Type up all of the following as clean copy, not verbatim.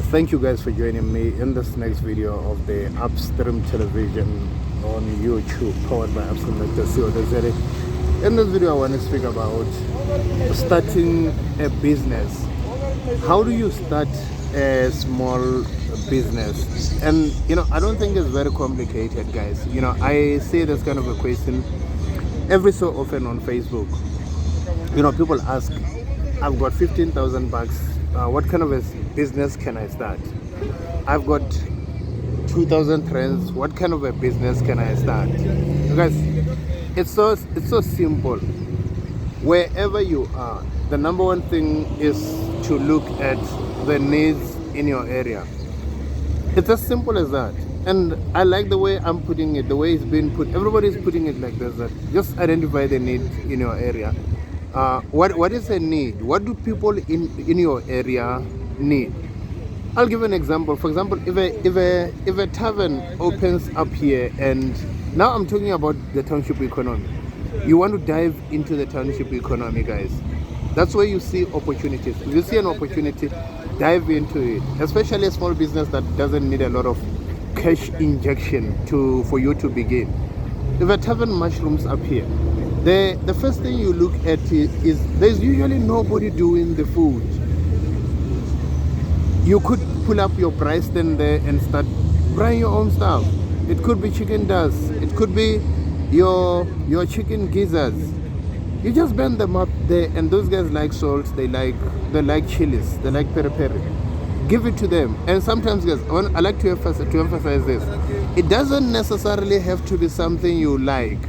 Thank you guys for joining me in this next video of the Upstream Television on YouTube, powered by Upstream Nectar. In this video, I want to speak about starting a business. How do you start a small business? And I don't think it's very complicated, guys. I see this kind of a question every so often on Facebook. People ask, I've got 15,000 bucks. What kind of a business can I start? I've got 2,000 friends. What kind of a business can I start? Guys, it's so simple. Wherever you are, the number one thing is to look at the needs in your area. It's as simple as that. And I like the way I'm putting it, the way it's been put. Everybody's putting it like this, that just identify the need in your area. What is a need? What do people in your area need? I'll give an example. For example, if a tavern opens up here, and now I'm talking about the township economy. You want to dive into the township economy, guys. That's where you see opportunities. If you see an opportunity, dive into it. Especially a small business that doesn't need a lot of cash injection for you to begin. If a tavern mushrooms up here, the first thing you look at is there's usually nobody doing the food. You could pull up your braai stand there and start frying your own stuff. It could be chicken dust. It could be your chicken gizzards. You just bend them up there, and those guys like salt. They like chilies. They like peri. Give it to them. And sometimes, guys, I like to emphasize this. It doesn't necessarily have to be something you like.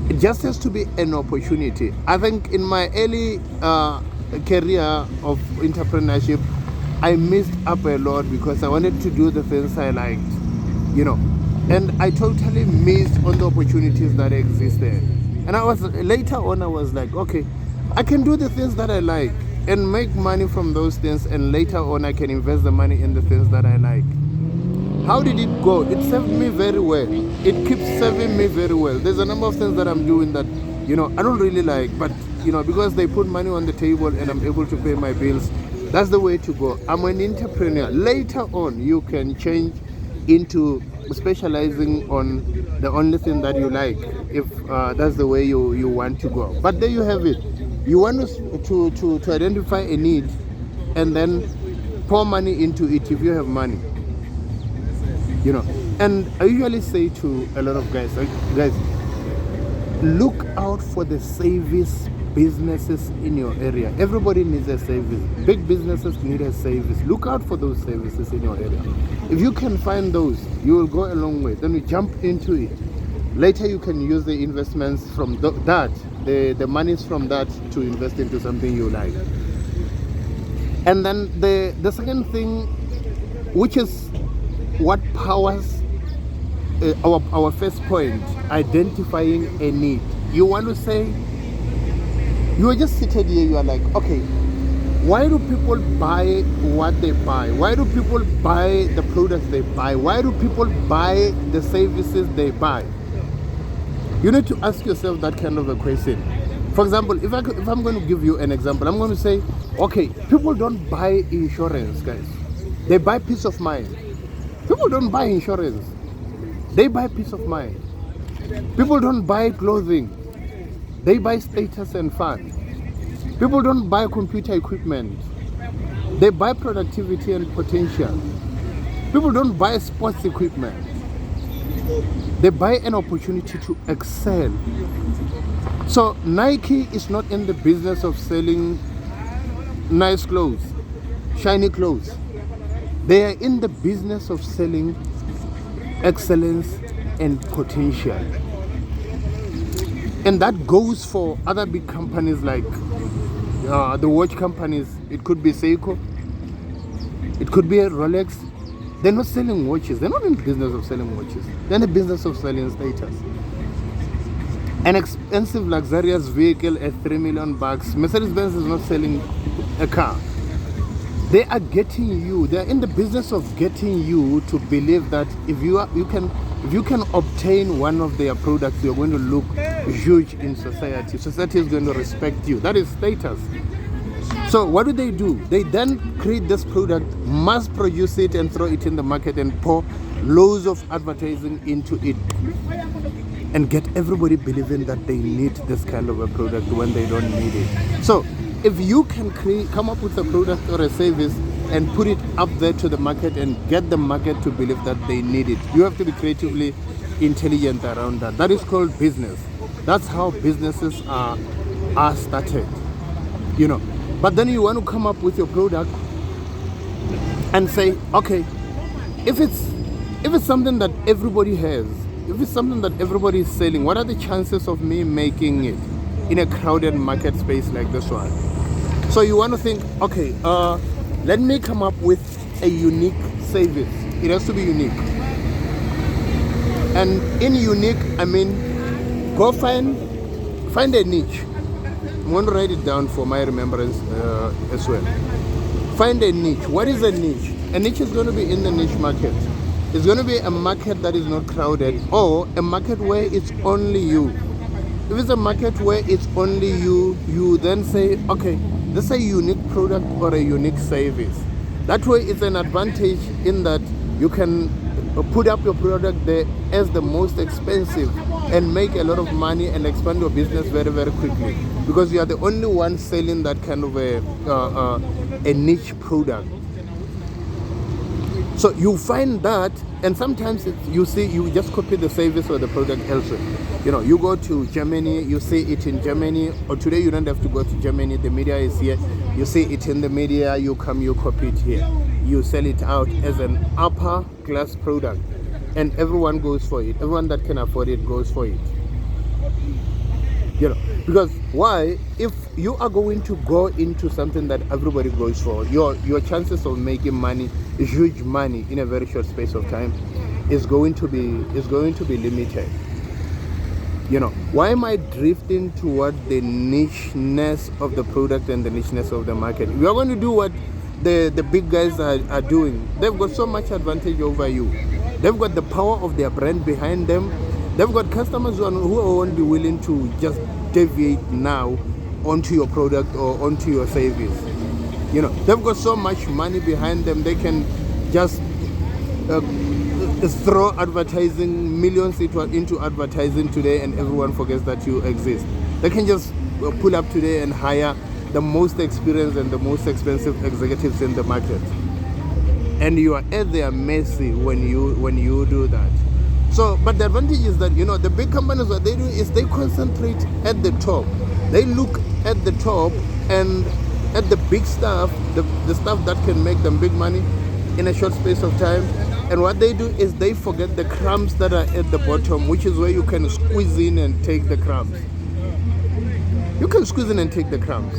It just has to be an opportunity. I think in my early career of entrepreneurship, I missed up a lot because I wanted to do the things I liked, and I totally missed on the opportunities that existed. And later on, I was like, okay, I can do the things that I like and make money from those things, and later on I can invest the money in the things that I like. How did it go? It served me very well. It keeps serving me very well. There's a number of things that I'm doing that, I don't really like, but, because they put money on the table and I'm able to pay my bills, that's the way to go. I'm an entrepreneur. Later on, you can change into specializing on the only thing that you like, if that's the way you want to go. But there you have it. You want to identify a need and then pour money into it if you have money. And I usually say to a lot of guys, look out for the service businesses in your area. Everybody needs a service. Big businesses need a service. Look out for those services in your area. If you can find those, you will go a long way. Then you jump into it. Later you can use the investments from the monies from that to invest into something you like. And then the second thing, which is what powers our first point, identifying a need. You want to say, you are just seated here, you are like, okay, why do people buy what they buy? Why do people buy the products they buy? Why do people buy the services they buy? You need to ask yourself that kind of a question. For example, if I'm going to give you an example, I'm going to say, okay, people don't buy insurance, guys. They buy peace of mind. People don't buy insurance. They buy peace of mind. People don't buy clothing. They buy status and fun. People don't buy computer equipment. They buy productivity and potential. People don't buy sports equipment. They buy an opportunity to excel. So Nike is not in the business of selling nice clothes, shiny clothes. They are in the business of selling excellence and potential. And that goes for other big companies like the watch companies. It could be Seiko. It could be a Rolex. They're not selling watches. They're not in the business of selling watches. They're in the business of selling status. An expensive luxurious vehicle at $3 million. Mercedes-Benz is not selling a car. They are getting you. They are in the business of getting you to believe that if you can obtain one of their products, you're going to look huge in society. Society is going to respect you. That is status. So what do? They then create this product, mass produce it, and throw it in the market and pour loads of advertising into it and get everybody believing that they need this kind of a product when they don't need it. So if you can come up with a product or a service and put it up there to the market and get the market to believe that they need it, you have to be creatively intelligent around that. That is called business. That's how businesses are started, you know. But then you want to come up with your product and say, okay, if it's something that everybody has, if it's something that everybody is selling, what are the chances of me making it in a crowded market space like this one? So you want to think, okay, let me come up with a unique service. It has to be unique. And in unique, I mean, go find a niche. I'm going to write it down for my remembrance as well. Find a niche. What is a niche? A niche is going to be in the niche market. It's going to be a market that is not crowded, or a market where it's only you. If it's a market where it's only you, you then say, okay, this is a unique product or a unique service. That way it's an advantage in that you can put up your product there as the most expensive and make a lot of money and expand your business very, very quickly, because you are the only one selling that kind of a niche product. So you find that, and sometimes you just copy the service or the product elsewhere. You know, you go to Germany, you see it in Germany, or today you don't have to go to Germany, the media is here, you see it in the media, you come, you copy it here. You sell it out as an upper class product, and everyone goes for it. Everyone that can afford it goes for it. You know, because why? If you are going to go into something that everybody goes for, your chances of making money, huge money in a very short space of time, is going to be limited. You know, why am I drifting toward the nicheness of the product and the nicheness of the market? We are going to do what the big guys are doing. They've got so much advantage over you. They've got the power of their brand behind them. They've got customers who won't be willing to just deviate now onto your product or onto your service. You know, they've got so much money behind them, they can just throw advertising, millions into advertising today, and everyone forgets that you exist. They can just pull up today and hire the most experienced and the most expensive executives in the market, and you are at their mercy when you do that. So, but the advantage is that, you know, the big companies, what they do is they concentrate at the top. They look at the top and at the big stuff, the stuff that can make them big money in a short space of time. And what they do is they forget the crumbs that are at the bottom, which is where you can squeeze in and take the crumbs. You can squeeze in and take the crumbs.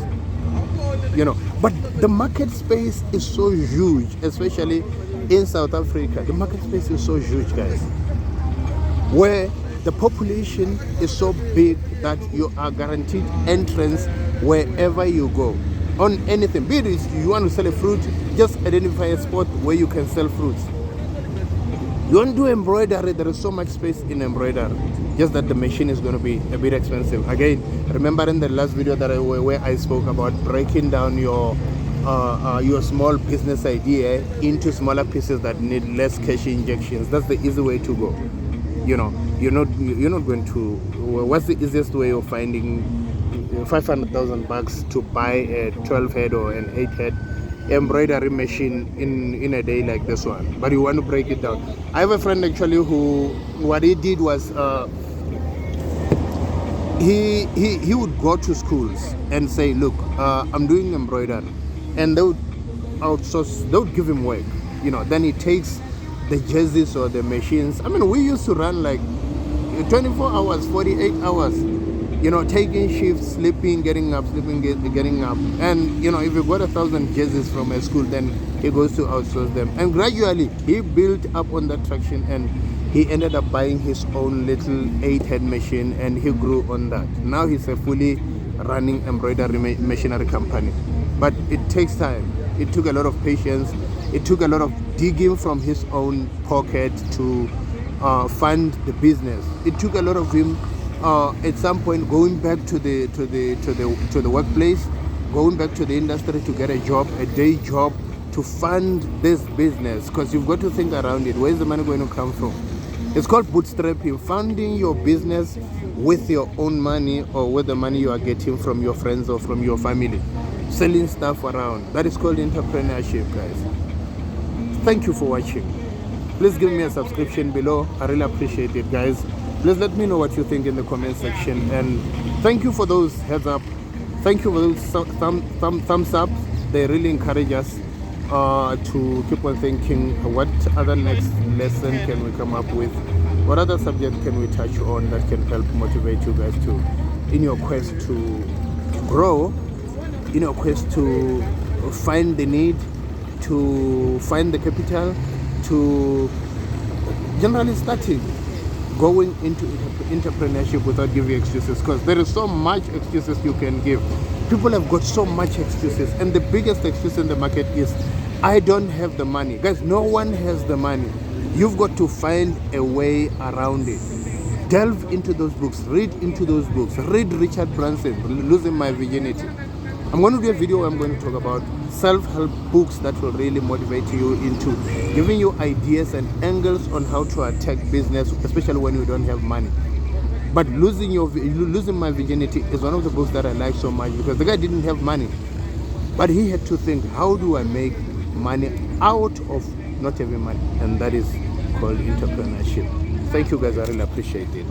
You know, but the market space is so huge, especially in South Africa. The market space is so huge, guys, where the population is so big that you are guaranteed entrance wherever you go on anything. Be it you want to sell a fruit, just identify a spot where you can sell fruits. You want to do embroidery, there is so much space in embroidery, just that the machine is going to be a bit expensive. Again, remember in the last video that where I spoke about breaking down your small business idea into smaller pieces that need less cash injections. That's the easy way to go. You know, you're not going to. What's the easiest way of finding 500,000 bucks to buy a 12 head or an 8 head embroidery machine in a day like this one? But you want to break it down. I have a friend actually who, what he did was he would go to schools and say, look, I'm doing embroidery, and they would outsource, they would give him work, you know. Then he takes the jerseys or the machines. I mean, we used to run like 24 hours, 48 hours, you know, taking shifts, sleeping, getting up, getting up. And, you know, if you got 1,000 jerseys from a school, then he goes to outsource them. And gradually, he built up on that traction, and he ended up buying his own little 8-head machine, and he grew on that. Now he's a fully running embroidery machinery company. But it takes time. It took a lot of patience. It took a lot of digging from his own pocket to fund the business. It took a lot of him at some point going back to the workplace going back to the industry to get a job, a day job, to fund this business, because you've got to think around it. Where's the money going to come from? It's called bootstrapping, funding your business with your own money or with the money you are getting from your friends or from your family, selling stuff around. That is called entrepreneurship, guys. Thank you for watching. Please give me a subscription below. I really appreciate it, guys. Please let me know what you think in the comment section, and thank you for those heads up. Thank you for those thumbs up. They really encourage us to keep on thinking, what other next lesson can we come up with? What other subject can we touch on that can help motivate you guys to, in your quest to grow, in your quest to find the need, to find the capital, to generally starting going into entrepreneurship without giving excuses, because there is so much excuses you can give. People have got so much excuses, and the biggest excuse in the market is, I don't have the money. Guys, no one has the money. You've got to find a way around it. Delve into those books, read into those books, read Richard Branson, Losing My Virginity. I'm going to do a video where I'm going to talk about self-help books that will really motivate you into giving you ideas and angles on how to attack business, especially when you don't have money. But Losing My Virginity is one of the books that I like so much, because the guy didn't have money, but he had to think, how do I make money out of not having money? And that is called entrepreneurship. Thank you, guys. I really appreciate it.